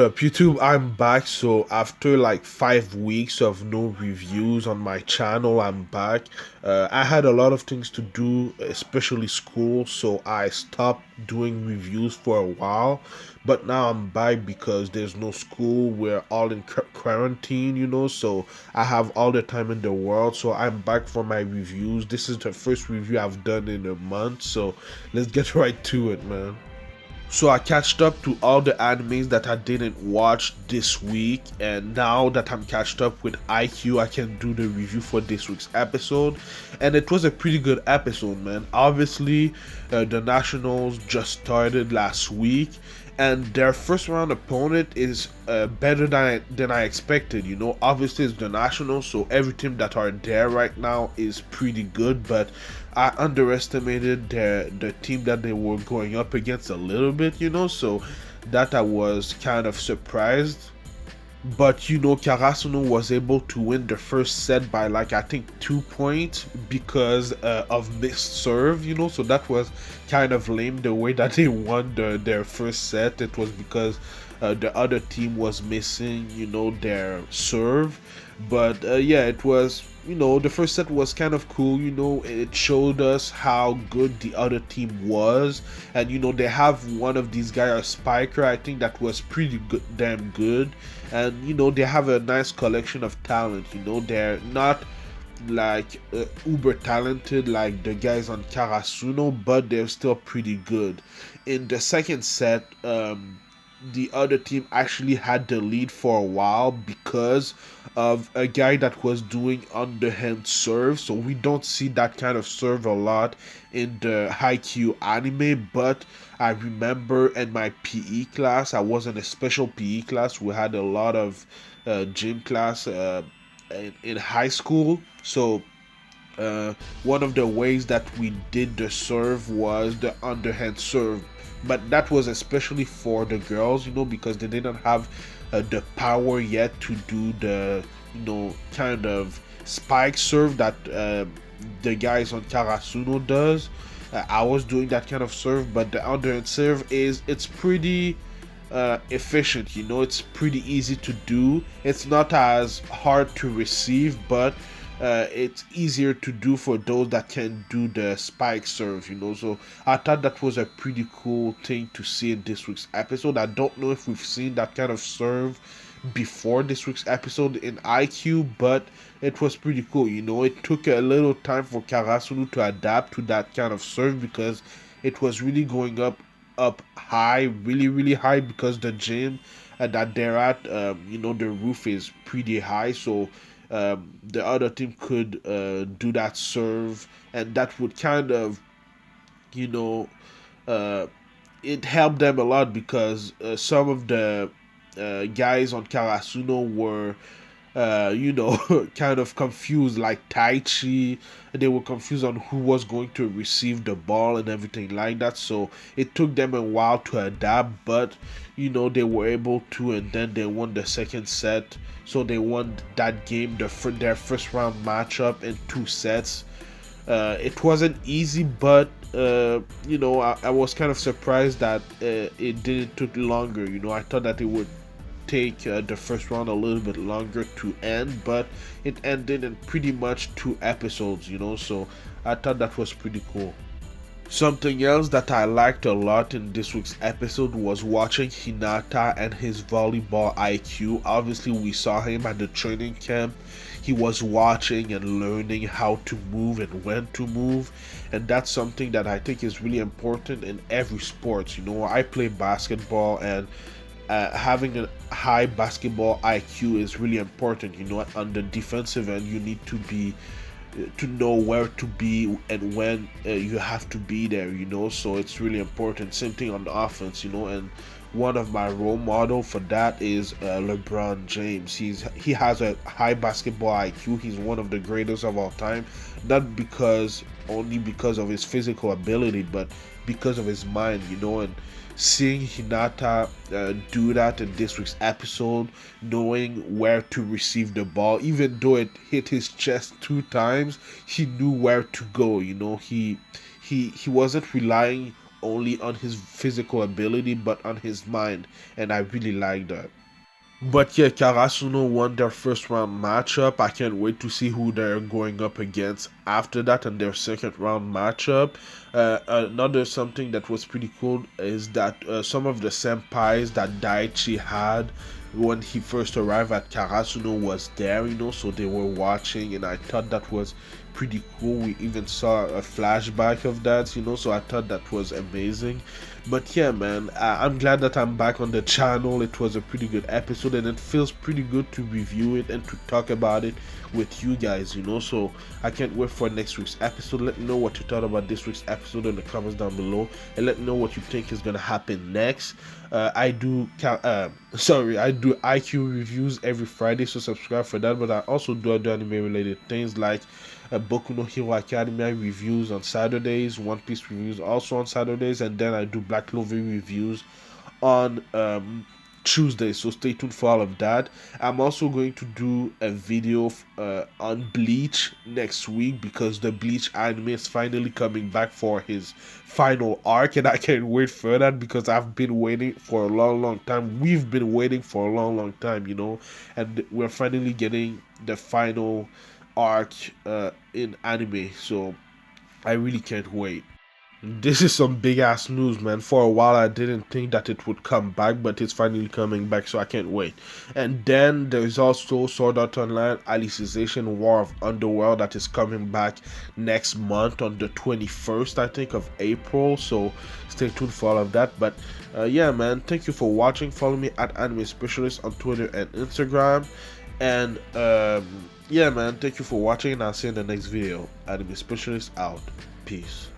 up, YouTube? I'm back. So after like 5 weeks of no reviews on my channel, I'm back. I had a lot of things to do, especially school, so I stopped doing reviews for a while. But now I'm back because there's no school. We're all in quarantine, so I have all the time in the world. So I'm back for my reviews. This is the first review I've done in a month, so let's get right to it, man. So I catched up to all the animes that I didn't watch this week, and now that I'm catched up with IQ, I can do the review for this week's episode. And it was a pretty good episode, man. Obviously, the Nationals just started last week, and their first round opponent is better than I expected. Obviously it's the Nationals, so every team that are there right now is pretty good. But I underestimated the team that they were going up against a little bit. So that I was kind of surprised. But Karasuno was able to win the first set by like I think 2 points because of missed serve. So that was kind of lame the way that they won their first set. It was because the other team was missing their serve. But yeah, it was the first set was kind of cool. It showed us how good the other team was. And they have one of these guys, a spiker, I think that was pretty good, damn good. And they have a nice collection of talent. They're not like uber talented like the guys on Karasuno, but they're still pretty good. In the second set, the other team actually had the lead for a while because of a guy that was doing underhand serve. So we don't see that kind of serve a lot in the Haikyu anime, but I remember in my PE class, I was in a special PE class. We had a lot of gym class in high school. So one of the ways that we did the serve was the underhand serve, but that was especially for the girls, because they didn't have the power yet to do the kind of spike serve that the guys on Karasuno does. I was doing that kind of serve, but the underhand serve it's pretty efficient. It's pretty easy to do. It's not as hard to receive, but it's easier to do for those that can do the spike serve. So I thought that was a pretty cool thing to see in this week's episode. I don't know if we've seen that kind of serve before this week's episode in IQ, but it was pretty cool. It took a little time for Karasunu to adapt to that kind of serve because it was really going up high, really really high, because the gym that they're at, the roof is pretty high. So the other team could do that serve, and that would kind of, you know, uh, it helped them a lot because some of the guys on Karasuno were, kind of confused, like Taichi. They were confused on who was going to receive the ball and everything like that. So it took them a while to adapt, but they were able to, and then they won the second set. So they won that game, their first round matchup in 2 sets. It wasn't easy, but I was kind of surprised that it didn't took longer. I thought that it would take the first round a little bit longer to end, but it ended in pretty much 2 episodes. So I thought that was pretty cool. Something else that I liked a lot in this week's episode was watching Hinata and his volleyball IQ. Obviously, we saw him at the training camp. He was watching and learning how to move and when to move, and that's something that I think is really important in every sport. I play basketball, and having a high basketball IQ is really important. On the defensive end, you need to know where to be and when you have to be there. So it's really important. Same thing on the offense. And one of my role model for that is LeBron James. He has a high basketball IQ. He's one of the greatest of all time, not only because of his physical ability, but because of his mind. And seeing Hinata do that in this week's episode, knowing where to receive the ball, even though it hit his chest 2 times, he knew where to go. He wasn't relying only on his physical ability but on his mind, and I really like that. But yeah, Karasuno won their first round matchup. I can't wait to see who they're going up against after that and their second round matchup. Another something that was pretty cool is that some of the senpais that Daichi had when he first arrived at Karasuno was there, so they were watching, and I thought that was pretty cool. We even saw a flashback of that, so I thought that was amazing. But yeah, man, I'm glad that I'm back on the channel. It was a pretty good episode, and it feels pretty good to review it and to talk about it with you guys, so I can't wait for next week's episode. Let me know what you thought about this week's episode in the comments down below, and let me know what you think is gonna happen next. I do Haikyu reviews every Friday, so subscribe for that. But I also do other anime related things like Boku no Hero Academia reviews on Saturdays, One Piece reviews also on Saturdays, and then I do Black Clover reviews on Tuesday, so stay tuned for all of that. I'm also going to do a video on Bleach next week, because the Bleach anime is finally coming back for his final arc, and I can't wait for that because I've been waiting for a long time. We've been waiting for a long time, and we're finally getting the final arc in anime, so I really can't wait. This is some big ass news, man. For a while I didn't think that it would come back, but it's finally coming back, so I can't wait. And then there's also Sword Art Online Alicization War of Underworld that is coming back next month on the 21st, I think, of April, so stay tuned for all of that. But yeah, man, thank you for watching. Follow me at Anime Specialist on Twitter and Instagram, and yeah, man, thank you for watching, and I'll see you in the next video. Anime Specialist out. Peace.